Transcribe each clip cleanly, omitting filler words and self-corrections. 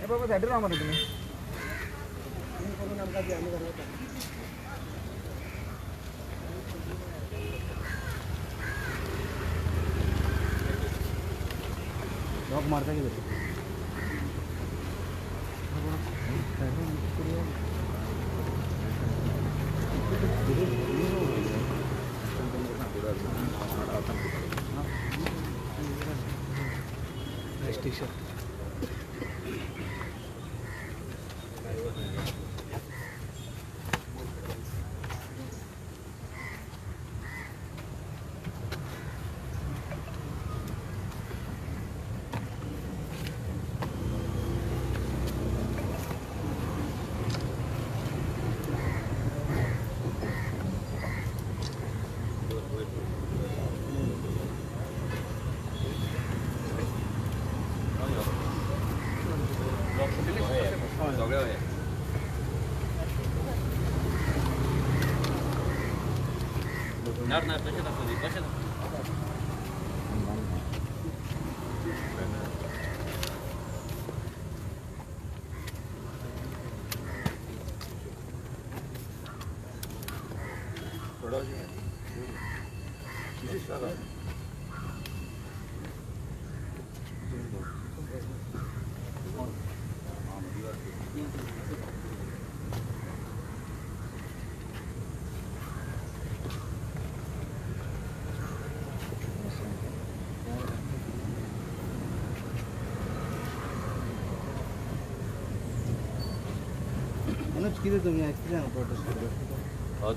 बाबा साईडला राहा मला तुम्ही लॉक मारता की टी-शर्ट नाही कसे दाखवते कसे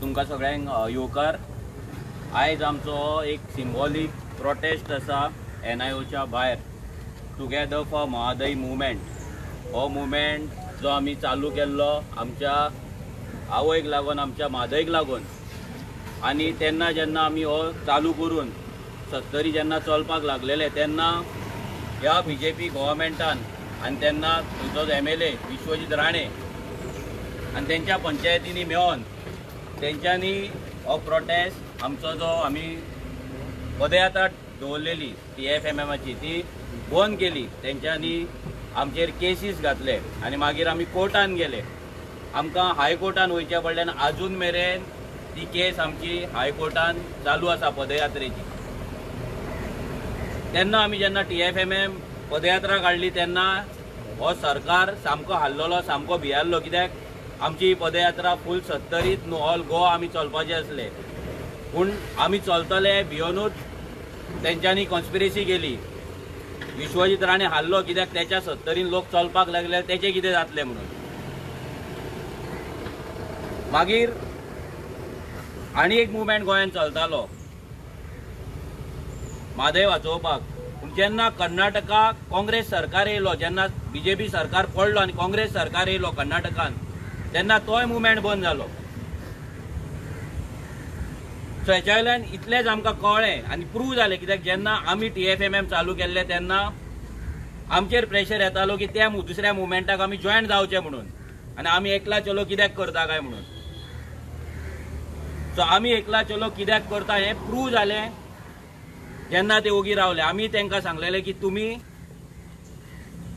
तुमकां सगळ्यांक येवकार आयज आमचो एक सिंबॉलीक प्रोटेस्ट आसा NIOच्या भायर टुगेदर फॉर महादई मुवमेंट. हो मुवमेंट जो आमी चालू केल्लो आमच्या आवयक लागून आमच्या म्हादईक लागून आनी तेन्ना जेन्ना आमी हो चालू करून 70 जेन्ना चलपाक लागलेले तेन्ना ह्या BJP गव्हर्मेंटान आनी तेन्ना थंयचो MLA विश्वजीत राणे आणि त्यांच्या पंचायतींनी मेळून तेंच्यांनी हो प्रोटेस्ट आमचो जो आमी पदयात्रा दवरलेली TFMMची ती बंद केली. तेंच्यांनी आमचेर केसीस घातले आनी मागीर आमी कोर्टान गेले. आमकां हायकोर्टान वयचें पडलें. आजून मेरेन ती केस आमची हायकोर्टान चालू आसा पदयात्रेची. तेन्ना आमी जेन्ना TFMM पदयात्रा काडली तेन्ना हो सरकार सामको हाल्लोलो, सामको भियाल्लो. कित्याक आमची पदयात्रा फूल 70th न्हू ऑल गोवा आमी चलपाचे आसले. पूण आमी चलतले भियोनूच तेंच्यांनी कॉन्स्पिरेसी केली. विश्वजीत राणे हाल्लो कित्याक त्याच्या 70th लोक चलपाक लागले तेचे कितें जातलें म्हणून. मागीर आनी एक मुवमेंट गोंयांत चलतालो म्हादय वाचोवपाक. पूण जेन्ना कर्नाटका काँग्रेस सरकार येयलो, जेन्ना BJP सरकार पडलो आनी काँग्रेस सरकार येयलो कर्नाटकान तेन्ना तोय मुवमेंट बंद जालो. सो हेच्या वयल्यान इतलेंच आमकां कळ्ळें आनी प्रूव जालें कित्याक जेन्ना आमी TFMM चालू केल्ले तेन्ना आमचेर प्रेशर येतालो की त्या दुसऱ्या मुवमेंटाक आमी जॉयन जावचें म्हणून आनी आमी एकला चलो कित्याक करता काय म्हणून. सो आमी एकला चलो कित्याक करता हें प्रूव जालें जेन्ना ते ओगी रावले. आमी तांकां सांगलेलें की तुमी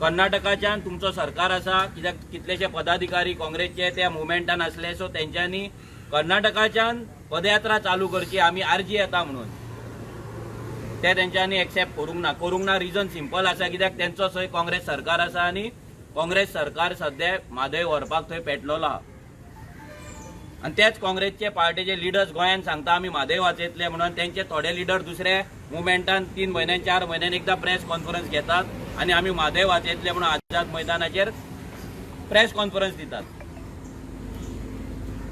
कर्नाटकाच्यान तुमचो सरकार आसा. कित्याक कितलेशे पदाधिकारी काँग्रेसचे त्या मुवमेंटान आसले. सो तेंच्यांनी कर्नाटकाच्यान पदयात्रा चालू करची, आमी आर्जी येता म्हणून. ते तेंच्यांनी एक्सेप्ट करूंक ना. रिजन सिंपल आसा कित्याक तेंचो थंय काँग्रेस सरकार आसा आनी काँग्रेस सरकार सध्या म्हादय व्हरपाक थंय पेटलेलो आहा. आनी तेच काँग्रेसचे पार्टीचे लिडर्स गोंयांत सांगता आमी म्हादय वाचयतले म्हणून. तेंचे थोडे लिडर दुसरे मुवमेंटान 3 म्हयन्यान 4 म्हयन्यान एकदा प्रेस कॉन्फरन्स घेतात आनी आमी म्हादय वाचयतले म्हणून आझाद मैदानाचेर प्रेस कॉन्फरन्स दितात.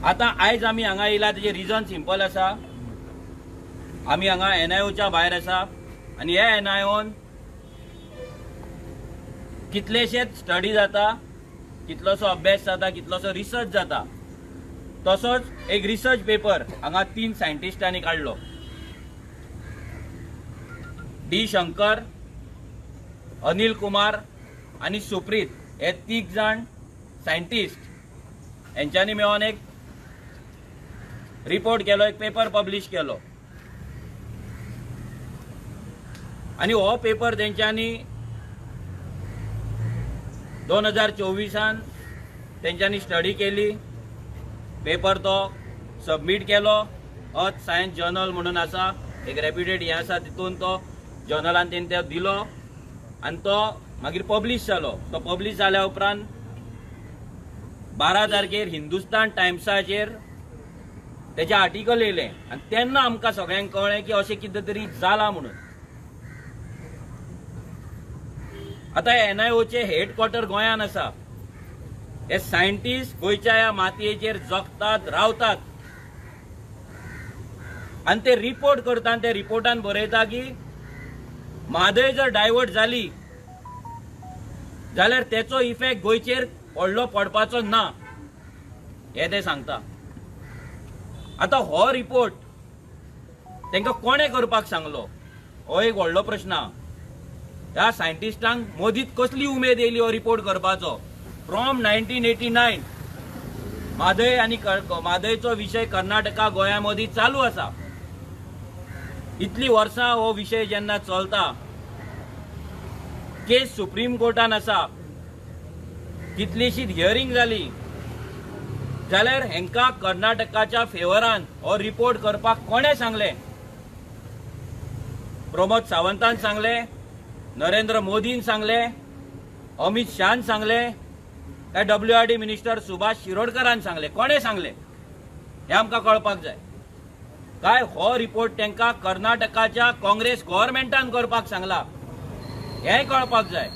आतां आयज आमी हांगा येयला तेजे रिजन सिंपल आसा. आमी हांगा NIOच्या भायर आसा आनी हे NIOन कितलेशेच स्टडी जाता, कितलोसो अभ्यास जाता, कितलोसो रिसर्च जाता. तसोच एक रिसर्च पेपर हांगा 3 सायंटिस्टांनी काडलो. D. शंकर, अनिल कुमार आनी सुप्रीत हे 3 जाण सायंटिस्ट हेंच्यांनी मेळून एक रिपोर्ट केलो, एक पेपर पब्लिश केलो. आनी हो पेपर तेंच्यांनी 2024 तेंच्यांनी स्टडी केली, पेपर तो सबमीट केलो. अर्थ सायन्स जर्नल म्हणून आसा, एक रेप्युटेड हें आसा, तितून तो जर्नलान तेणी तो दिलो आनी तो मागीर पब्लीश जालो. तो पब्लीश जाल्या उपरांत 12 तारखेर हिंदुस्तान टायम्साचेर तेजें आर्टिकल येयलें आनी तेन्ना आमकां सगळ्यांक कळ्ळें की अशें कितें तरी जालां म्हणून. आतां NIOचे हेडक्वॉर्टर गोंयान आसा. हे सायंटिस्ट गोंयच्या ह्या मातयेचेर जगतात, रावतात आनी ते रिपोर्ट करता आनी ते रिपोर्टान बरयता की म्हादय जर डायवर्ट जाली जाल्यार तेचो इफेक्ट गोंयचेर व्हडलो पडपाचो ना, हे ते सांगता. आतां हो रिपोर्ट तांकां कोणे करपाक सांगलो, हो एक व्हडलो प्रश्न आहा. ह्या सायंटिस्टांक मदींच कसली उमेद येयली हो रिपोर्ट करपाचो. फ्रॉम 1989 म्हादय आनी म्हादयचो विशय कर्नाटका गोंया मदीं चालू आसा. इतली वर्सां हो विशय जेन्ना चलता, केस सुप्रीम कोर्टान आसा, कितलीशीच हियरिंग जाली, जाल्यार हेंकां कर्नाटकाच्या फेवरान हो रिपोर्ट करपाक कोणे सांगले? प्रमोद सावंतान सांगले, नरेंद्र मोदीन सांगले, अमित शाहान सांगले, काय WRD मिनिस्टर सुभाष शिरोडकरान सांगले? कोणे सांगले हे आमकां कळपाक जाय. काय हो रिपोर्ट तांकां कर्नाटकाच्या काँग्रेस गव्हर्नमेंटान करपाक सांगला हेंय कळपाक जाय.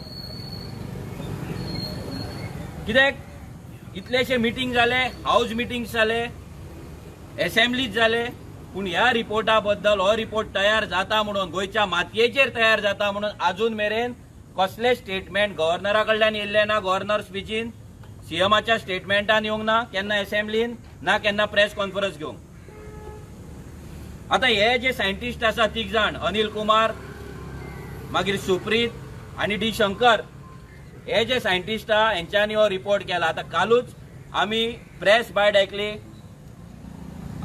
कित्याक इतलेशे मिटींग जाले, हाऊस मिटींग्स जाले, असेंब्लीज जाले, पूण ह्या रिपोर्टा बद्दल हो रिपोर्ट तयार जाता म्हणून, गोंयच्या मातयेचेर तयार जाता म्हणून अजून मेरेन कसले स्टेटमेंट गव्हर्नरा कडल्यान येयल्ले ना. गव्हर्नर स्पीचीन, सीएमाच्या स्टेटमेंटान येवंक ना, केन्ना असेंब्लीन ना, केन्ना प्रेस कॉन्फरन्स घेवंक. आता हे जे सायंटिस्ट आसा 3 जाण, अनिल कुमार, मागीर सुप्रीत आनी D शंकर, हे जे सायंटिस्ट आहा हेंच्यांनी हो रिपोर्ट केला. आता कालूच आमी प्रेस बायट आयकली,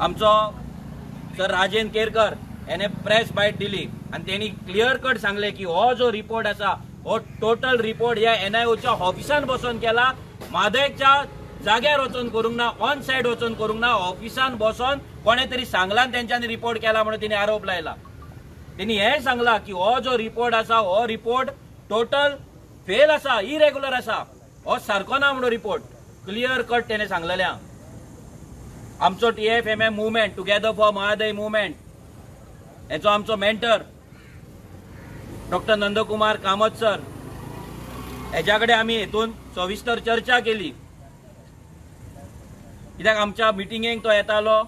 आमचो सर राजेंद्र केरकर हेने प्रेस बायट दिली आनी तेणी क्लियर कट सांगले की हो जो रिपोर्ट आसा हो टोटल रिपोर्ट ह्या NIOच्या ऑफिसान बसून केला. म्हादयच्या जाग्यार वचून करूंक ना, ऑन सायड वचून करूंक ना, ऑफिसान बसून कोणे तरी सांगला आनी तेंच्यांनी रिपोर्ट केला म्हणून तिने आरोप लायला. तेणी हें सांगला की हो जो रिपोर्ट आसा हो रिपोर्ट टोटल फेल आसा, इरेग्युलर आसा, हो सारको ना म्हणून रिपोर्ट क्लियर कट तेणे सांगलेले. आमचो TFMM movement, together for Mhadei movement, हेचो आमचो mentor doctor Nandkumar Kamat sir, हेच्या कडेन आमी हेतून सविस्तर चर्चा केली. कित्याक आमच्या मिटिंगेक तो येतालो,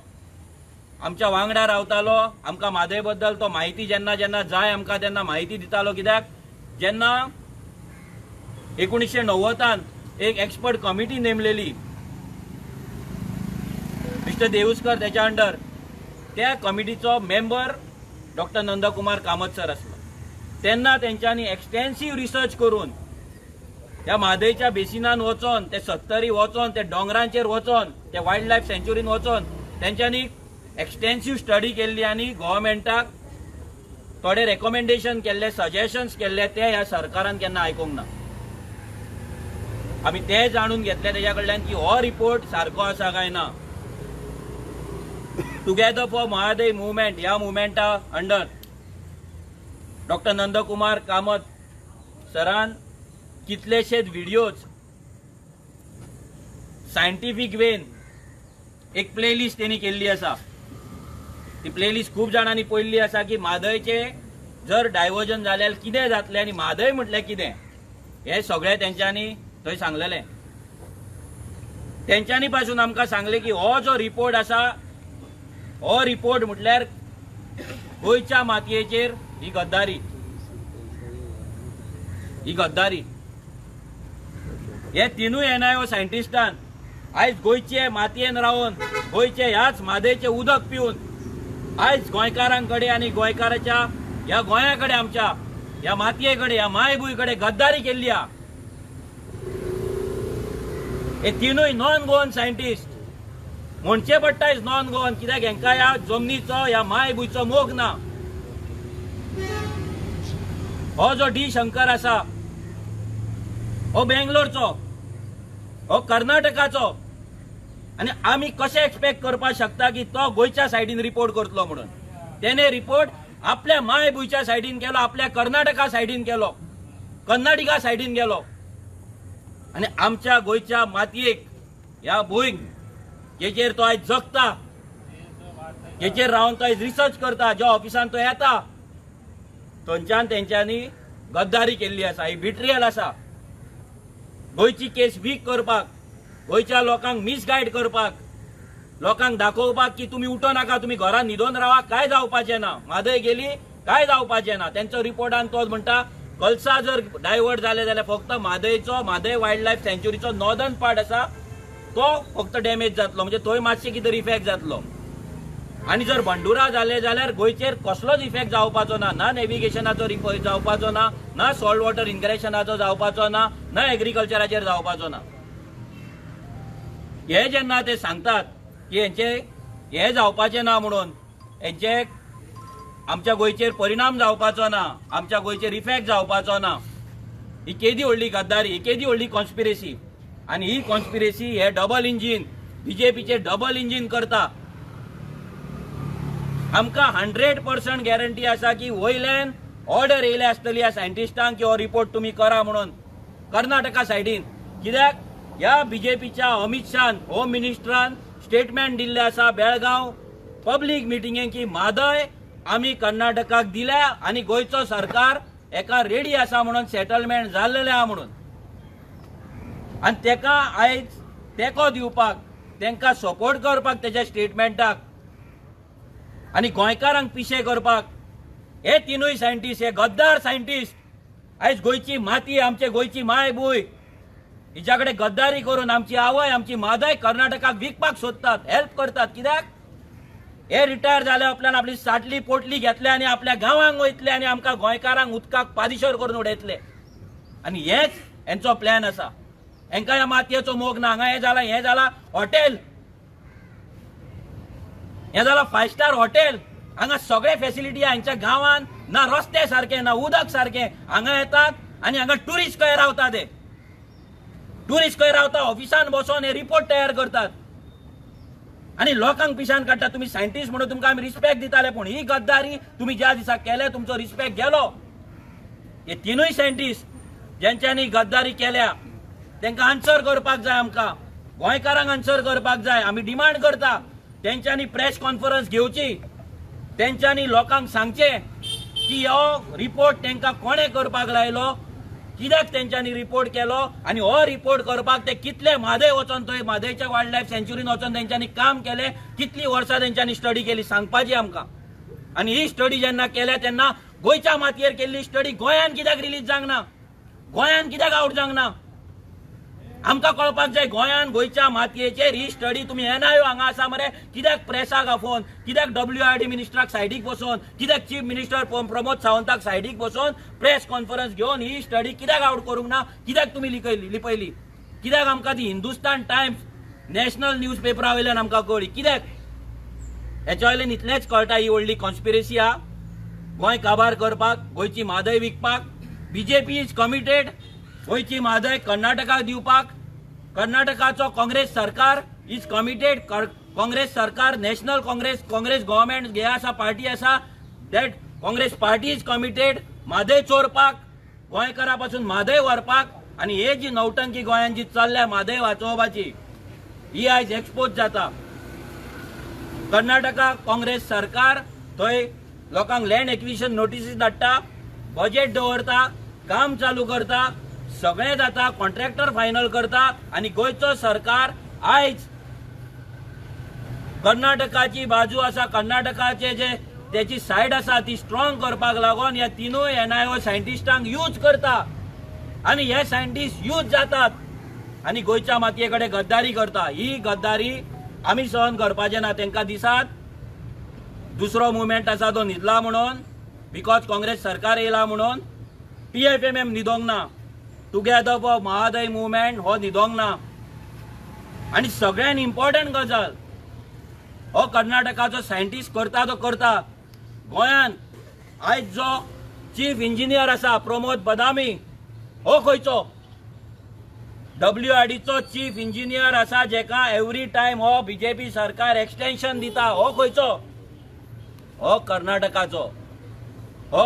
आमच्या वांगडा रावतालो, आमकां म्हादय बद्दल तो म्हायती जेन्ना जेन्ना जाय आमकां तेन्ना म्हायती दितालो. कित्याक जेन्ना 1990 एक एक्सपर्ट कमिटी नेमलेली, मिस्टर देवस्कर तेच्या अंडर, त्या कमिटीचो member doctor Nandkumar Kamat sir आसलो. तेन्ना तेंच्यांनी एक्सटेन्सिव्ह रिसर्च करून त्या म्हादयच्या बेसिनान वचोन, ते सत्तरी वचोन, ते दोंगरांचेर वचोन, ते वायल्ड लायफ सँच्युरीन वचोन तेंच्यांनी एक्सटेन्सिव्ह स्टडी केल्ली आनी गव्हर्नमेंटाक थोडे रेकमेंडेशन केल्ले, सजेशन्स केल्ले, ते ह्या सरकारान केन्ना आयकूंक ना. आमी ते जाणून घेतले तेच्या कडल्यान की हो रिपोर्ट सारको आसा काय ना. टुगेदर फॉर महादय मुवमेंट, ह्या मुवमेंटा अंडर डॉक्टर नंदकुमार कामत सरान कितलेशेच व्हिडिओज सायंटिफीक वेन एक प्लेलिस्ट तेणी केल्ली आसा. ती प्लेलिस्ट खूब जाणांनी पळयल्ली आसा की म्हादयचे जर डायवर्जन जाल्यार कितें जातलें आनी म्हादय म्हटल्यार कितें हे सगळें तेंच्यांनी थंय सांगलेलें. तेंच्यांनी पासून आमकां सांगलें की हो जो रिपोर्ट आसा हो रिपोर्ट म्हटल्यार गोंयच्या मातयेचेर ही गद्दारी, ही गद्दारी. हे तिनूय NIO सायंटिस्टान आयज गोंयचे मातयेन रावन, गोंयचे ह्याच म्हादयचे उदक पिवन आयज गोंयकारांकडे आनी गोंयकाराच्या ह्या गोंयाकडे, आमच्या ह्या मातयेकडे, ह्या मायभूंयकडे गद्दारी केल्ली आहा. हे तिनूय नॉन गोवन सायंटिस्ट म्हणचे पडटा नॉन गोवन, कित्याक हेंकां ह्या जमनीचो, ह्या मायभूंयचो मोग ना. हो जो D शंकर आसा हो बेंगलोरचो, हो कर्नाटकाचो, आणि आम्ही कशे एक्सपेक्ट करपाक शकता की तो गोयच्या सायडीन रिपोर्ट करतलो म्हणून. त्याने रिपोर्ट आपल्या मायभूंयच्या सायडीन केलो, आपल्या कर्नाटका सायडीन केलो, कर्नाटका सायडीन गेलो, आणि आमच्या गोयच्या मातयेक ह्या भूंयक जेचेर तो आयज जगता, जेचेर रावन तो आयज रिसर्च करता, ज्या ऑफिसान तो येता, थंयच्यान तेंच्यांनी गद्दारी केल्ली आसा. ही बिट्रियल आसा. गोयची केस वीक करपाक, गोयच्या लोकांक मिसगायड करपाक, लोकांक दाखोवपाक की तुम्ही उठो नाका, तुम्ही घरात न्हिदोन रावा, काय जावपाचें ना, म्हादय गेली काय जावपाचें ना. त्यांचो रिपोर्टान तोच म्हणटा कळसा जर डायवर्ट जाले जाल्यार फक्त म्हादय वायल्ड लायफ सँच्युरीचो नॉर्दर्न पार्ट आसा तो फक्त डॅमेज जातलो, म्हणजे थंय मातशें कितें इफेक्ट जातलो. आणि जर बंडुरा जाले जाल्यार गोयचेर कसलोच इफेक्ट जावपाचो ना. ना नेव्हिगेशनाचो जावपाचो ना, ना सॉल्ट वॉटर इनग्रेशनाचो जावपाचो ना, ना एग्रीकल्चराचेर जावपाचो ना. हे जेन्ना ते सांगतात की हे जावपाचें ना म्हणून, हेंचे आमच्या गोयचेर परिणाम जावपाचो ना, आमच्या गोयचेर इफेक्ट जावपाचो ना, ही केदी व्हडली गद्दारी, ही केदी व्हडली कॉन्स्पिरेसी. आणि ही कॉन्स्पिरेसी हे डबल इंजिन, बीजेपीचे डबल इंजिन करता. आमकां 100% गॅरंटी आसा की वयल्यान ऑर्डर येयले आसतली ह्या सायंटिस्टांक की हो रिपोर्ट तुम्ही करा म्हणून कर्नाटका सायडीन. कित्याक ह्या बीजेपीच्या अमित शान, होम मिनिस्टरान स्टेटमेंट दिल्ले आसा बेळगांव पब्लीक मिटिंगेक की म्हादय आमी कर्नाटकाक दिल्या आणि गोयचो सरकार एका रेडी आसा म्हणून सेटलमेंट जाल्लेले आहा म्हणून. आणि तेका आयज तेको दिवपाक, तेंका सपोर्ट करपाक तेच्या स्टेटमेंटाक आणि गोंयकारांक पिशे करपाक हे तिनूय सायंटिस्ट, हे गद्दार सायंटिस्ट आयज गोयची माती, आमचे गोयची माय भूंय हिच्याकडे गद्दारी करून आमची आवय, आमची मादय कर्नाटकाक विकपाक सोदतात, हेल्प करतात. कित्याक हे रिटायर जाले उपरांत आपली साटली पोटली घेतले आणि आपल्या गांवांक वयतले आणि आमकां गोंयकारांक उदकाक पादिशर करून उडयतले. आणि हेच हेंचो प्लॅन आसा. हेंकां ह्या मातयेचो मोग ना. हांगा हें जाला हॉटेल, हें जाला 5 स्टार हॉटेल. हांगा सगळे फॅसिलिटी आहा. हांच्या गांवांत ना रस्ते सारखे, ना उदक सारखें. हांगा येतात आणि हांगा टुरिस्ट खंय रावतात, ते टुरिस्ट खंय रावता, ऑफिसान बसोन हे रिपोर्ट तयार करतात आणि लोकांक पिशान काडटात. तुम्ही सायंटिस्ट म्हणून तुमकां आमी रिस्पेक्ट दिताले, पूण ही गद्दारी तुम्ही ज्या दिसा केले तुमचो रिस्पेक्ट गेलो. हे तिनूय सायंटिस्ट ज्यांच्यांनी गद्दारी केल्या तांकां आन्सर करपाक जाय. आमकां गोंयकारांक आन्सर करपाक जाय. आमी डिमांड करता तेंच्यांनी प्रेस कॉन्फरन्स घेवची, तेंच्यांनी लोकांक सांगचे की हो रिपोर्ट तांकां कोणे करपाक लायलो, कित्याक तेंच्यांनी रिपोर्ट केलो, आणि हो रिपोर्ट करपाक ते कितले म्हादय वचोन थंय म्हादयच्या वायल्ड लायफ सँच्युरीन वचोन तेंच्यांनी काम केले, कितली वर्सां तेंच्यांनी स्टडी केली सांगपाची आमकां. आणि ही स्टडी जेन्ना केल्या तेन्ना गोयच्या मातयेर केल्ली स्टडी गोंयान कित्याक रिलीज जावंक ना, गोंयान कित्याक आउट जावंक ना, आमकां कळपाक जाय. गोंयान गोयच्या मातयेचेर ही स्टडी तुम्ही NIO हांगा आसा मरे, कित्याक प्रेसाक आफोवन, कित्याक WIRD मिनिस्टराक सायडीक बसोवन, कित्याक चीफ मिनिस्टर प्रमोद सावंताक सायडीक बसोवन प्रेस कॉन्फरन्स घेवन ही स्टडी कित्याक आउट करूंक ना, कित्याक तुम्ही लिपयली, कित्याक आमकां ती हिंदुस्तान टायम्स नॅशनल न्यूज पेपरा वयल्यान आमकां कळ्ळी, कित्याक? हेच्या वयल्यान इतलेंच कळटा ही व्हडली कॉन्स्पिरेसी आहा गोंय काबार करपाक, गोंयची म्हादय विकपाक. बीजेपी इज कमिटेड गोंयची म्हादय कर्नाटकाक दिवपाक. कर्नाटकाचो काँग्रेस सरकार इज कमिटेड, काँग्रेस सरकार, नॅशनल काँग्रेस गव्हर्नमेंट हे आसा, पार्टी आसा, that Congress party is committed Mhadei चोरपाक, गोंयकारा पासून म्हादय व्हरपाक. आणि हे जी नौटंकी गोंयान जी चल्ल्या म्हादय वाचोवपाची ही आयज एक्सपोज जाता. कर्नाटका काँग्रेस सरकार थंय लोकांक लँड एक्विजिशन नोटिसीस धाडटा, बजेट दवरता, काम चालू करता, सगळें जाता, कॉन्ट्रॅक्टर फायनल करता. आणि गोंयचो सरकार आयज कर्नाटकाची बाजू आसा, कर्नाटकाचे जे त्याची सायड आसा ती स्ट्रॉंग करपाक लागून ह्या तिनूय NIO सायंटिस्टांक यूज करता. आणि हे सायंटिस्ट यूज जातात आणि गोंयच्या मातये कडेन गद्दारी करता. ही गद्दारी आमी सहन करपाचें ना. तांकां दिसात दुसरो मुवमेंट आसा तो न्हिदला म्हणून, बिकॉज काँग्रेस सरकार येयला म्हणून. PFMM न्हिदोंक ना, टुगेदर फॉर महादय मुवमेंट हो न्हिदोंक ना. आणि सगळ्यात इम्पॉर्टंट गजाल हो कर्नाटकाचो सायंटिस्ट करता तो करता. गोंयान आयज जो चीफ इंजिनियर आसा प्रमोद बदामी, हो खंयचो? WRDचो चीफ इंजिनियर आसा जेका एवरी टाइम हो बीजेपी सरकार एक्सटेन्शन दिता, हो खंयचो? हो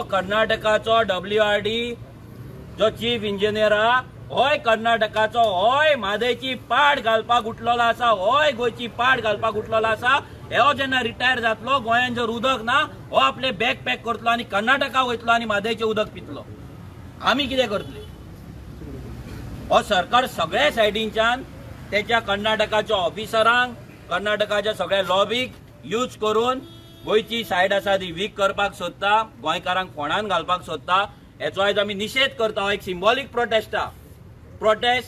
कर्नाटकाचो WRD जो चीफ इंजिनियर हा, होय कर्नाटकाचो, होय म्हादयची पाड घालपाक उठलेलो आसा, होय गोंयची पाड घालपाक उठलेलो आसा. हो जेन्ना रिटायर जातलो, गोंयान जर उदक ना, हो आपले बॅग पॅक करतलो आनी कर्नाटका वयतलो आनी म्हादयचें उदक पितलो. आमी कितें करतले? हो सरकार सगळ्या सायडींच्यान त्याच्या कर्नाटकाच्या ऑफिसरांक, कर्नाटकाच्या सगळ्या लॉबीक यूज करून गोंयची सायड आसा ती वीक करपाक सोदता, गोंयकारांक फोंडान घालपाक सोदता. हेचो आयज आमी निशेध करता. हो एक सिंबॉलीक प्रोटेस्ट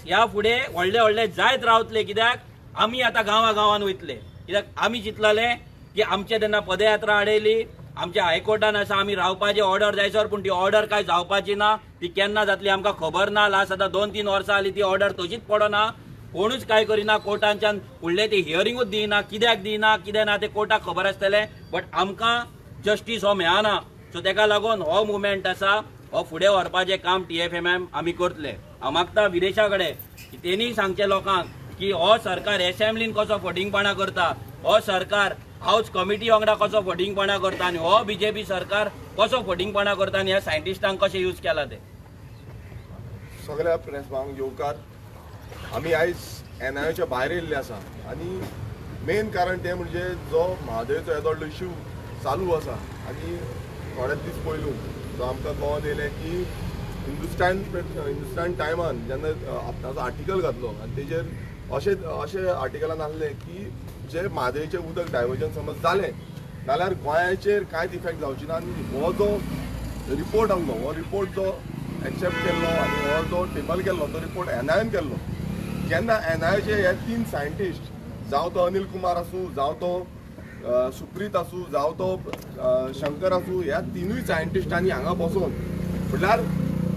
ह्या फुडें व्हडले व्हडले जायत रावतले. कित्याक आमी आतां गांवागांवान वयतले. कित्याक आमी चिंतलेले की आमचे तेन्ना पदयात्रा हाडयली, आमच्या हायकोर्टान आसा आमी रावपाची ऑर्डर जायसर, पूण ती ऑर्डर काय जावपाची ना. ती केन्ना जातली आमकां खबर ना. लास्ट आतां 2-3 वर्सां जाली ती ऑर्डर तशीच पडना. कोणूच काय करिना. कोर्टांच्यान फुडले ती हियरिंगूच दिना. कित्याक दिना कितें ना ते कोर्टाक खबर आसतलें, बट आमकां जस्टीस हो मेळना. सो तेका लागून हो मुवमेंट आसा, हो फुडें व्हरपाचें काम TFMM आमी करतले. हांव मागता विदेशा कडेन की तेणी सांगचे लोकांक की हो सरकार असेंब्लीन कसो फटिंगपणा करता, हो सरकार हाऊस कमिटी वांगडा कसो फटिंगपणा करता आनी हो बीजेपी सरकार कसो फटिंगपणा करता आनी ह्या सायंटिस्टांक कशें यूज केला ते. सगळ्या प्रेसमांक येवकार. आमी आयज NIOच्या भायर येयल्ले आसा आनी मेन कारण तें म्हणजे जो म्हादयचो येदो व्हडलो इश्यू चालू आसा आनी थोडेच दीस पयलू जो आमकां कळोन येयलें की हिंदुस्तान टायमान जेन्ना आपणाचो आर्टिकल घातलो आनी तेजेर अशें आर्टिकलान आहलें की जे म्हादयचें उदक डायवर्जन समज जालें जाल्यार गोंयाचेर कांयच इफेक्ट जावची ना. आनी हो जो रिपोर्ट आहलो, हो रिपोर्ट जो एक्सेप्ट केल्लो आनी हो जो टेबल केल्लो तो रिपोर्ट NIOन केल्लो. जेन्ना NIOचे हे 3 सायंटिस्ट, जावं तो अनिल कुमार आसूं, जावं तो सुप्रीत आसूं, जावं तो शंकर आसूं, ह्या 3 सायंटिस्टांनी हांगा बसून म्हटल्यार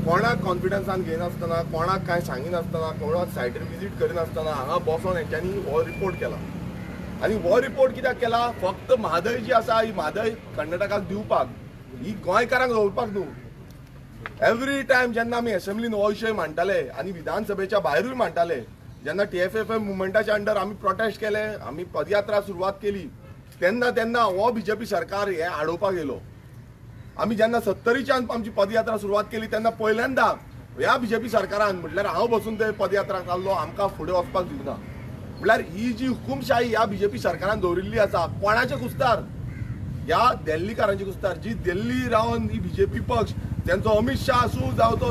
कोणाक कॉन्फिडन्सान घेयनासतना, कोणाक कांय सांगिनासतना, कोणाक सायटीर विजीट करिनासतना हांगा बसून हेंच्यांनी हो रिपोर्ट केला. आनी हो रिपोर्ट कित्याक केला? फक्त म्हादय जी आसा ही म्हादय कर्नाटकाक दिवपाक, ही गोंयकारांक दवरपाक न्हू. एवरी टायम जेन्ना आमी असेंब्लीन हो विशय मांडटाले आनी विधानसभेच्या भायरूय मांडटाले, जेन्ना TFFM मुवमेंटाच्या अंडर आमी प्रोटेस्ट केले, आमी पदयात्रा सुरवात केली, तेन्ना हो बीजेपी सरकार हे आडोवपाक येयलो. आमी जेन्ना 70च्यान आमची पदयात्रा सुरवात केली तेन्ना पहिल्यांदा ह्या बीजेपी सरकारान म्हटल्यार हांव बसून ते पदयात्रा चाललो, आमकां फुडें वचपाक दिवना. म्हटल्यार ही जी हुकुमशाही ह्या बीजेपी सरकारान दवरिल्ली आसा, कोणाचे कुस्तार? ह्या दिल्लीकारांची कुस्तार, जी दिल्ली रावन ही बीजेपी पक्ष, तेंचो अमित शाह आसूं जावं तो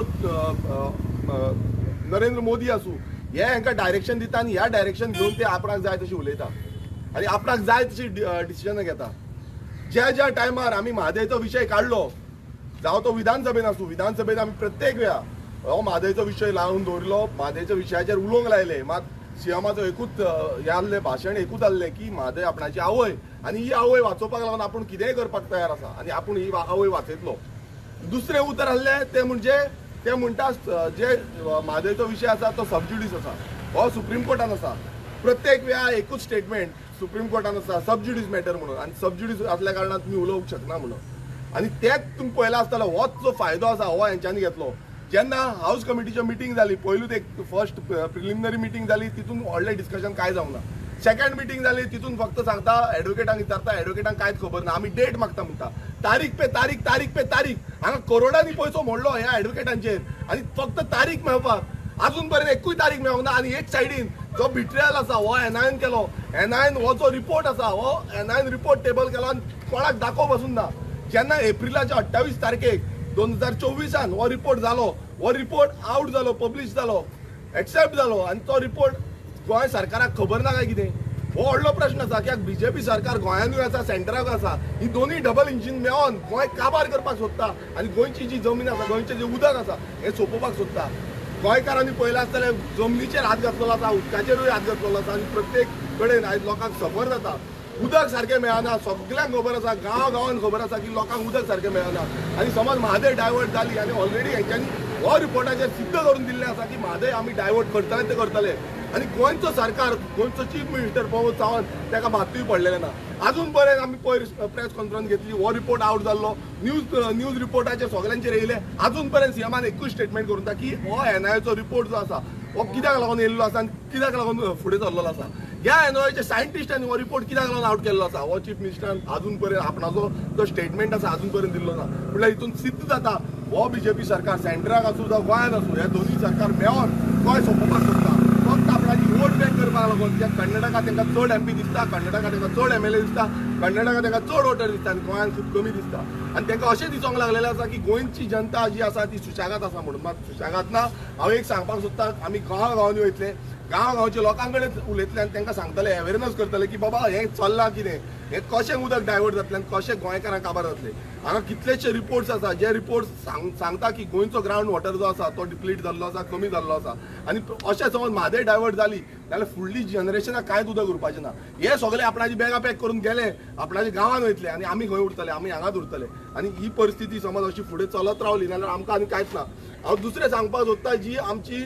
नरेंद्र मोदी आसूं, हे हांकां डायरेक्शन दिता आनी ह्या डायरेक्शन घेवन ते आपणाक जाय तशी उलयता आनी आपणाक जाय तशी डिसिजनां घेता. ज्या टायमार आमी म्हादयचो विशय काडलो, जावं तो विधानसभेन आसूं, विधानसभेन आमी प्रत्येक वेळा हो म्हादयचो विशय लावन दवरलो, म्हादयच्या विशयाचेर उलोवंक लायले. मात सीएमाचो एकूच हे आहलें भाशण एकूच आहलें की म्हादय आपणाची आवय आनी ही आवय वाचोवपाक लागून आपूण कितेंय करपाक तयार आसा आनी आपूण ही आवय वाचयतलो. दुसरें उतर आहलें तें म्हणजे ते म्हणटा जे म्हादयचो विशय आसा तो सबज्युडीस आसा, हो सुप्रीम कोर्टान आसा. प्रत्येक वेळा एकूच स्टेटमेंट सुप्रीम कोर्टान आसा, सबज्युडीस मॅटर म्हणून, आनी सबज्युडीस असल्या कारणान तुमी उलोवंक शकना म्हणून. आनी तेच तुमी पळयला आसतलो होच जो फायदो आसा हो हेंच्यांनी घेतलो. जेन्ना हाऊस कमिटीची मिटींग जाली, पयलूच एक फर्स्ट प्रिलिमिनरी मिटींग जाली, तितून व्हडलें डिस्कशन कांय जावंक ना. सेकंड मिटींग जाली, तितून फक्त सांगता एडवोकेटांक विचारता, एडवोकेटांक कांयच खबर ना, आमी डेट मागता म्हणटा, तारीख पे तारीख. हांगा करोडांनी पयसो मोडलो ह्या एडवोकेटांचेर आनी फक्त तारीख मेळपाक अजून पर्यंत एकूय तारीख मेळोंक ना. आनी एक सायडीन जो बिट्रियल आसा हो NIOन केलो, NIOन हो जो रिपोर्ट आसा हो NIOन रिपोर्ट टेबल केलो आनी कोणाक दाखोव पासून ना. जेन्ना एप्रिलाच्या 28 तारखेक 2024 हो रिपोर्ट जालो, हो रिपोर्ट आउट जालो, पब्लीश जालो, एक्सेप्ट जालो आनी तो रिपोर्ट गोंय सरकाराक खबर ना काय कितें? हो व्हडलो प्रश्न आसा. कित्याक बीजेपी सरकार गोंयानूय आसा, सेंटराक आसा, ही दोनूय डबल इंजीन मेळोन गोंय काबार करपाक सोदता आनी गोंयची जी जमीन आसा, गोंयचें जें उदक आसा हें सोंपोवपाक सोदता. गोंयकारांनी पयलें आसतलें जमनीचेर हात घातलेलो आसा, उदकाचेरूय हात घातलेलो आसा आनी प्रत्येक कडेन आयज लोकांक सफर जाता. उदक सारकें मेळना, सगळ्यांक खबर आसा, गांवांत खबर आसा की लोकांक उदक सारकें मेळना. आनी समज म्हादय डायवर्ट जाली आनी ऑलरेडी हेंच्यांनी हो रिपोर्टाचेर सिद्ध करून दिल्लें आसा की म्हादय आमी डायवर्ट करतले ते करतले. आनी गोंयचो सरकार, गोंयचो चीफ मिनिस्टर प्रमोद सावंत ताका मात्तूय पडलेलें ना. अजून पर्यंत आमी पयर प्रेस कॉन्फरन्स घेतली, हो रिपोर्ट आउट जाल्लो, न्यूज रिपोर्टाचेर सगळ्यांचेर येयले, अजून पर्यंत सीएमान एकूच स्टेटमेंट करून की हो NIOचो रिपोर्ट जो आसा हो कित्याक लागून येयल्लो आसा आनी कित्याक लागून फुडें सरलेलो आसा ह्या एनओएचे सायंटिस्टांनी हो रिपोर्ट कित्याक लागून आउट केल्लो आसा हो चीफ मिनिस्टरान अजून पर्यंत आपणाचो जो स्टेटमेंट आसा अजून पर्यंत दिल्लो ना म्हटल्यार हितून सिद्ध जाता हो बीजेपी सरकार सेंटराक आसूं जावं गोंयांत आसूं हे दोनूय सरकार मेळोन गोंय सोंपोवपाक सोदता फक्त आपणाची वोट बँक करपाक लागून कित्याक कर्नाटकात तांकां चड MP दिसता कर्नाटकात तांकां चड MLA दिसता कर्नाटकात तांकां चड वोटर दिसता आनी गोंयांत खूब कमी दिसता आनी तांकां अशें दिसोंक लागलेलें आसा की गोंयची जनता जी आसा ती सुशेगाद आसा म्हणून मात सुशेगाद ना हांव एक सांगपाक सोदतां आमी गांवांनी वयतले गांवचे लोकां कडेन उलयतले आनी तांकां सांगतले अवेरनस करतले की बाबा हें चल्लां कितें हें कशें उदक डायवर्ट जातलें आनी कशें गोंयकारांक काबार जातलें हांगा कितलेशे रिपोर्ट्स आसा जे रिपोर्ट्स सांगता की गोंयचो ग्रावंड वॉटर जो आसा तो डिप्लीट जाल्लो आसा कमी जाल्लो आसा आनी अशें समज म्हादय डायवर्ट जाली जाल्यार फुडली जनरेशनाक कांयच उदक उरपाचें ना हे सगळे आपणाची बॅगा पॅक करून गेले आपणाच्या गांवांत वयतले आनी आमी खंय उरतले आमी हांगाच उरतले आनी ही परिस्थिती समज अशी फुडें चलत रावली जाल्यार आमकां आनी कांयच ना हांव दुसरें सांगपाक सोदता जी आमची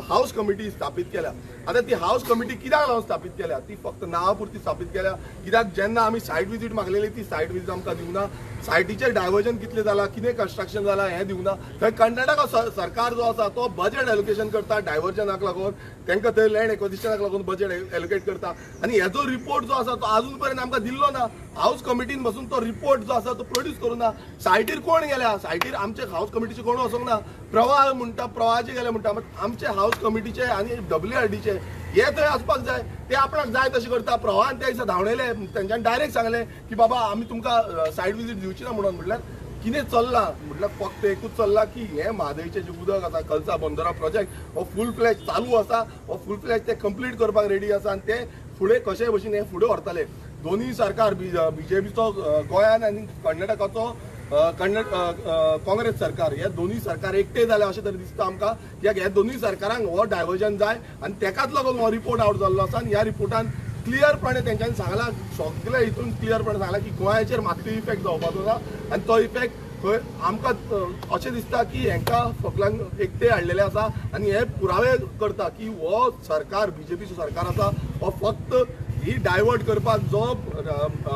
हाऊस कमिटी स्थापीत केल्या आता ती हाऊस कमिटी कित्याक लागून स्थापीत केल्या ती फक्त नांवापुरती स्थापीत केल्या कित्याक जेन्ना आमी सायट विजीट मागलेली ती सायट विजीट आमकां दिवना सायटीचेर डायवर्जन कितलें जालां कितें कन्स्ट्रक्शन जालां हें दिवना थंय कर्नाटका सरकार जो आसा तो बजेट एलोकेशन करता डायवर्जनाक लागून तांकां थंय लँड एक्विजिशनाक लागून बजेट एलोकेट करता आनी हेजो रिपोर्ट जो आसा तो अजून पर्यंत आमकां दिल्लो ना हाऊस कमिटीन बसून तो रिपोर्ट जो आसा तो प्रोड्यूस करूं ना सायटीर कोण गेल्या सायटीर आमचे हाऊस कमिटीचे कोण वचोंक ना प्रवाह म्हणटा प्रवाहाचे गेले म्हणटा आमचे हाऊस कमिटीचे आनी WRDचे हे थंय आसपाक जाय ते आपणाक जाय तशें करता प्रवाहान त्या दिसा धांवणयले तेंच्यांनी डायरेक्ट सांगलें की बाबा आमी तुमकां सायट विजीट दिवची ना म्हणून म्हटल्यार कितें चल्लां म्हटल्यार फक्त एकूच चल्लां की हे म्हादयचें जें उदक आसा कलसा बंदरा प्रोजेक्ट हो फूल फ्लॅश चालू आसा हो फूल फ्लॅश ते कंप्लीट करपाक रेडी आसा आनी ते फुडें कशे भशेन हे फुडें व्हरतले दोनूय सरकार BJPचो गोंयान आनी कर्नाटकाचो काँग्रेस सरकार हे दोनूय सरकार एकटे जाले अशें तरी दिसता आमकां कित्याक हे दोनूय सरकारांक हो डायवर्जन जाय आनी तेकाच लागून हो रिपोर्ट आउट जाल्लो आसा आनी ह्या रिपोर्टान क्लियरपणे तेंच्यांनी सांगलां सगळे हितून क्लियरपणे सांगलां की गोंयाचेर मात्तूय इफेक्ट जावपाचो ना आनी तो इफेक्ट खंय आमकां अशें दिसता की हेंकां सगळ्यांक एकटे हाडलेले आसा आनी हे पुरावे करता की हो सरकार BJPचो सरकार आसा हो फक्त ही डायवर्ट करपाक जो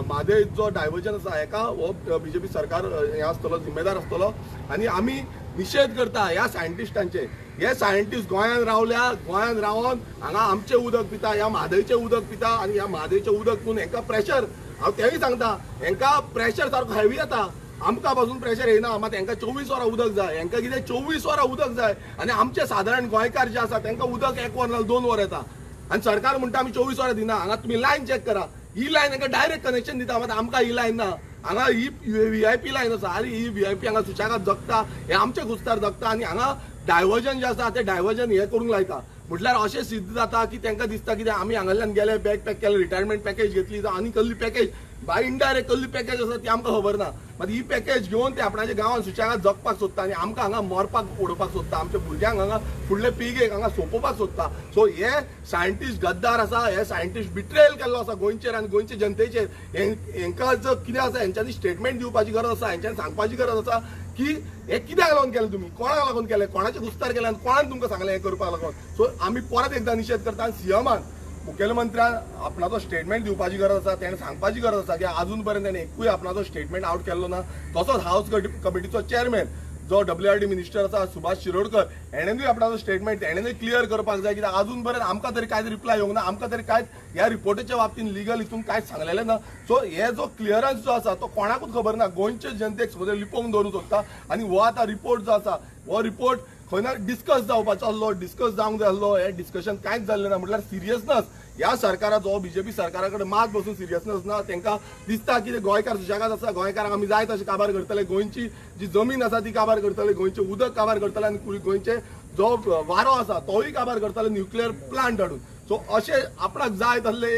म्हादय जो डायवर्जन आसा हेका हो BJP सरकार हे आसतलो जिम्मेदार आसतलो आनी आमी निशेध करता ह्या सायंटिस्टांचे हे सायंटिस्ट गोंयांत रावल्या गोंयांत रावन हांगा आमचें उदक पिता ह्या म्हादयचें उदक पिता आनी ह्या म्हादयचें उदक पिवन हेंकां प्रेशर हांव तेंय सांगता हेंकां प्रेशर सारको हेवी येता आमकां पासून प्रेशर येना मात हेंकां 24 वरां उदक जाय हेंकां कितें 24 वरां उदक जाय आनी आमचे सादारण गोंयकार जे आसा तांकां उदक 1 वर नाजाल्यार 2 वर येता आनी सरकार म्हणटा आमी 24 वरां दिना हांगा तुमी लायन चॅक करा ही लायन हांकां डायरेक्ट कनेक्शन दिता मात आमकां ही लायन ना हांगा ही VIP लायन आसा आनी ही VIP हांगा सुशेगाद जगता हे आमचे गुस्तार जगता आनी हांगा डायवर्जन जे आसा ते डायवर्जन हे करूंक लायता म्हटल्यार अशें सिद्ध जाता की तांकां दिसता की आमी हांगाल्यान गेले बॅग पॅक केले रिटायरमेंट पॅकेज घेतली जावं आनी कसली पॅकेज बाय इनडायरेक्ट कसली पॅकेज आसा ती आमकां खबर ना मात ही पॅकेज घेवन ते आपणाच्या गांवांत सुशेगाद जगपाक सोदता आनी आमकां हांगा मरपाक उडोवपाक सोदता आमच्या भुरग्यांक हांगा फुडले पिळगेक हांगा सोंपोवपाक सोदता सो हे सायंटिस्ट गद्दार आसा हे सायंटिस्ट बिट्रेल केल्लो आसा गोंयचेर आनी गोंयचे जनतेचेर हेंकां जर कितें आसा हेंच्यांनी स्टेटमेंट दिवपाची गरज आसा हेंच्यांनी सांगपाची गरज आसा की हे कित्याक लागून केलें तुमी कोणाक लागून केलें कोणाचे गुस्तार केले आनी कोणान तुमकां सांगलें हें करपाक लागून सो आमी परत एकदां निशेध करता आनी CMान मुखेलमंत्र्यान आपणाचो स्टेटमेंट दिवपाची गरज आसा तेणें सांगपाची गरज आसा की अजून पर्यंत तेणें एकूय आपणाचो स्टेटमेंट आउट केल्लो ना तसोच हाऊस कमिटीचो चेअरमॅन जो WRD मिनिस्टर आसा सुभाष शिरोडकर हेणेनूय आपणाचो स्टेटमेंट हेणेनूय क्लियर करपाक जाय कित्याक अजून पर्यंत आमकां तरी कांयच रिप्लाय येवंक ना आमकां तरी कांयच ह्या रिपोर्टाच्या बाबतींत लिगल हितून कांयच सांगलेलें ना सो हे जो क्लियरन्स जो आसा तो कोणाकूच खबर ना गोंयचे जनतेक सगळें लिपोवन दवरूंक सोदता आनी हो आतां रिपोर्ट जो आसा हो रिपोर्ट खंय ना डिस्कस जावपाचो आसलो डिस्कस जावंक जाय आसलो हे डिस्कशन कांयच जाल्लें ना म्हटल्यार सिरियसनस ह्या सरकाराचो BJP सरकारा कडेन मात बसून सिरियसनस ना तांकां दिसता की गोंयकार सुशेगाद आसा गोंयकारांक आमी जाय तशें काबार करतले गोंयची जी जमीन आसा ती काबार करतले गोंयचें उदक काबार करतले आनी गोंयचे जो वारो आसा तोय काबार करतले न्युक्लियर प्लांट हाडून सो अशें आपणाक जाय तसले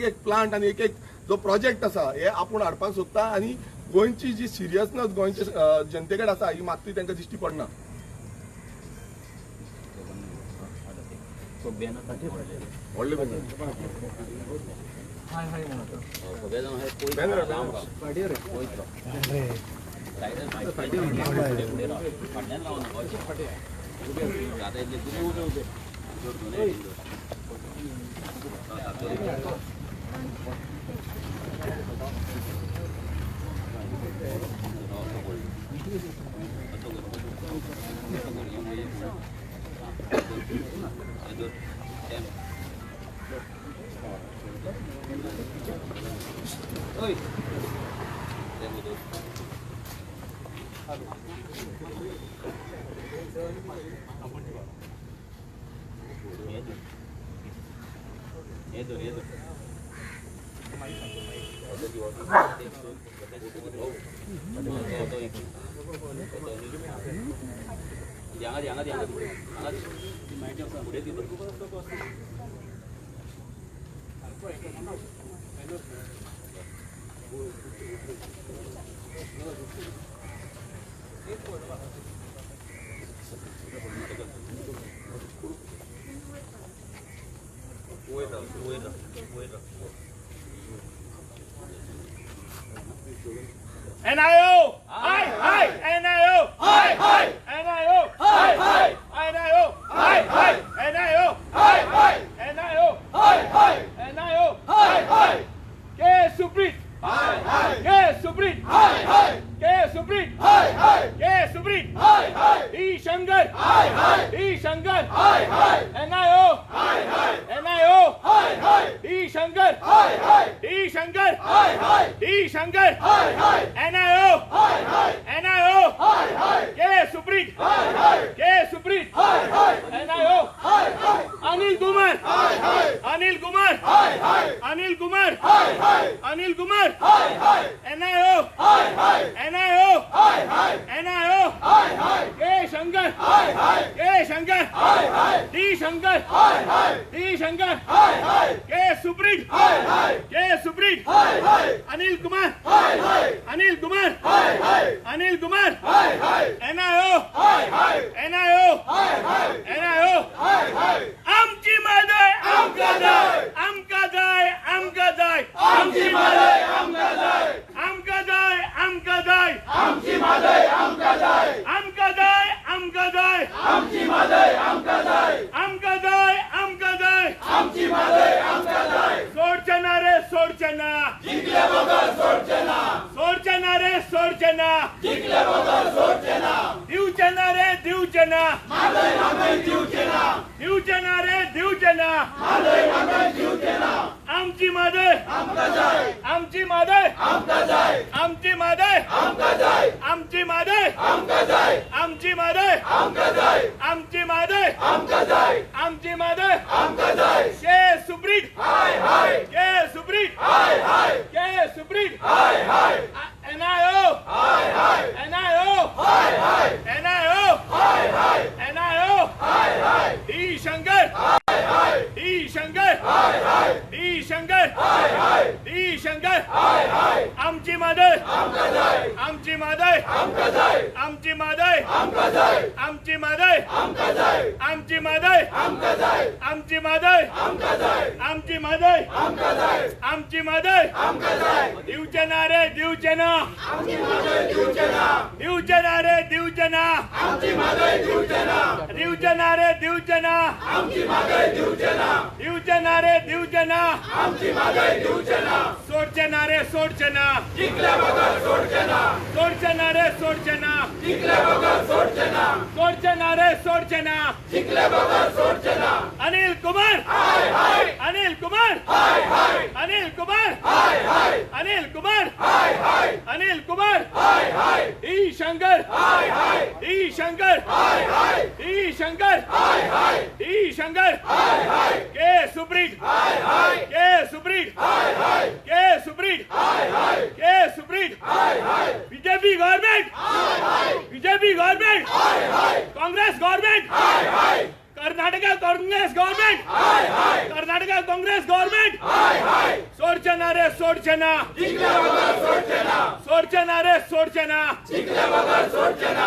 एक प्लांट आनी एक जो प्रोजेक्ट आसा हे आपूण हाडपाक सोदता आनी गोंयची जी सिरियसनस गोंयचे जनते कडेन आसा ही मात्तूय तांकां दिश्टी पडना व्हडले हाय हाय म्हणतो NIO! Hi! Hi! NIO! Hi! Hi! NIO! Hi! Hi! NIO! Hi! Hi! NIO! Hi! Hi! NIO! Hi! Hi! NIO! Hi! Hi! K. Suprit! Hi! Hi! K. Suprit! Hi! Hi! K. Suprit! Hi! Hi! K. Suprit! Hi! Hi! E. Shankar! Hi! Hi! E. Shankar! Hi! Hi! NIO! Hi! Hi! NIO! Hi! Hi! E. Shankar! Hi! Hi! E. Shankar! Hi! Hi! E. Shankar! Hi! Hi! NIO! Hi! Hi! NIO! Hi! Hi! K. Suprit! Hi! Hi! K. Suprit! Hi! Hi! NIO! Hi! Hi! Anil Kumar! Hi! Hi! Anil Kumar! Hi! Hi! Anil Kumar! Hi! Hi! Anil Kumar! Hi! Hi! NIO! Hi! Hi! NIO! Hi! Hi! NIO! Hi! Hi! K. Shankar! Hi! Hi! K. Shankar! Hi! Hi! D. Shankar! Hi! Hi! D. Shankar! Hi! Hi! K. Suprit! Hi! Hi! K. Suprit! Hi! Hi! Anil Kumar! Hi! Hi! Anil Kumar! Hi! Hi! Anil Kumar! Hi! Hi! NIO! Hi! Hi! NIO! Hi! Hi! NIO! Hi! Hi! आमची मादय आमका जाय आमका जाय आमका जाय आमची मादय आमका जाय आमका जाय आमका जाय आमची मादय आमका जाय आमका जाय आमका जाय आमची मादय आमका जाय आमका जाय आमका जाय आमची मादय आमका जाय सोडचना रे सोडचना जिंकले बगर सोडचना सोडचना रे सोडचना जिंकले बगर सोडचना दिवचना रे दिवचना मादय मादय दिवचना दिवचना रे दिवचना मादय मादय दिवचना आमची मादय आमका जाय आमची मादय आमका जाय आमची मादय आमका जाय आमची मादय आमका जाय आमची मादय आमका जाय आमची मादय आमका जाय आमची मादय आमका जाय के सुप्रीत हाय हाय के सुप्रीत हाय हाय के सुप्रीत हाय हाय NIO हाय हाय NIO हाय हाय NIO हाय हाय NIO हाय हाय ई शंकर हाय हाय ई शंकर हाय हाय ई शंकर हाय हाय ई शंकर हाय हाय आमची मादय आमका जाय आमची मादय आमका जाय आमची मादय आमका जाय आमची मादय आमका जाय आमची मादय आमका जाय आमची मादय आमका जाय आमची मादय आमका जाय आमची मादय आमका जाय दिवचना रे दिवचना आमची मादय दिवचना दिवचना रे दिवचना आमची मादय दिवचना दिवचना रे दिवचना आमची मादय दिवचना दिवचना रे दिवचना आमची मादय दिवचना सोडचना रे सोडचना जिंकल्या बगर सोडचना सोडचना रे सोडचना जिंकल्या बगर सोडचना सोडचना रे सोडचना जिंकल्या बगर सोडचना अनिल कुमार हाय हाय अनिल कुमार हाय हाय अनिल कुमार हाय हाय अनिल कुमार हाय हाय अनिल कुमार हाय हाय ई शंकर हाय हाय ई शंकर हाय हाय ई शंकर हाय हाय ई शंकर हाय हाय के सुप्रीत हाय हाय के सुप्रीत हाय हाय के सुप्रीत हाय हाय के सुप्रीत हाय हाय बीजेपी गवर्नमेंट हाय हाय बीजेपी गवर्नमेंट हाय हाय कांग्रेस गवर्नमेंट हाय हाय कर्नाटका कांग्रेस गवर्नमेंट हाय हाय कर्नाटका कांग्रेस गवर्नमेंट हाय हाय सोडचना रे सोडचना जिंकल्या बगर सोडचना सोडचना रे सोडचना जिंकल्या बगर सोडचना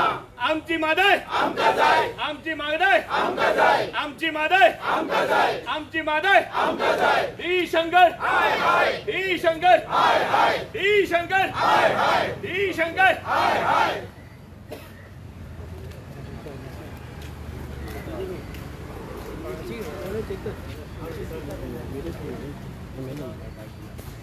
आमची मादय आमका जाय आमची मादय आमका जाय आमची मादय आमका जाय आमची मादय आमका जाय ई शंकर हाय हाय ई शंकर हाय हाय ई शंकर हाय हाय ई शंकर हाय हाय ठीक है चेक कर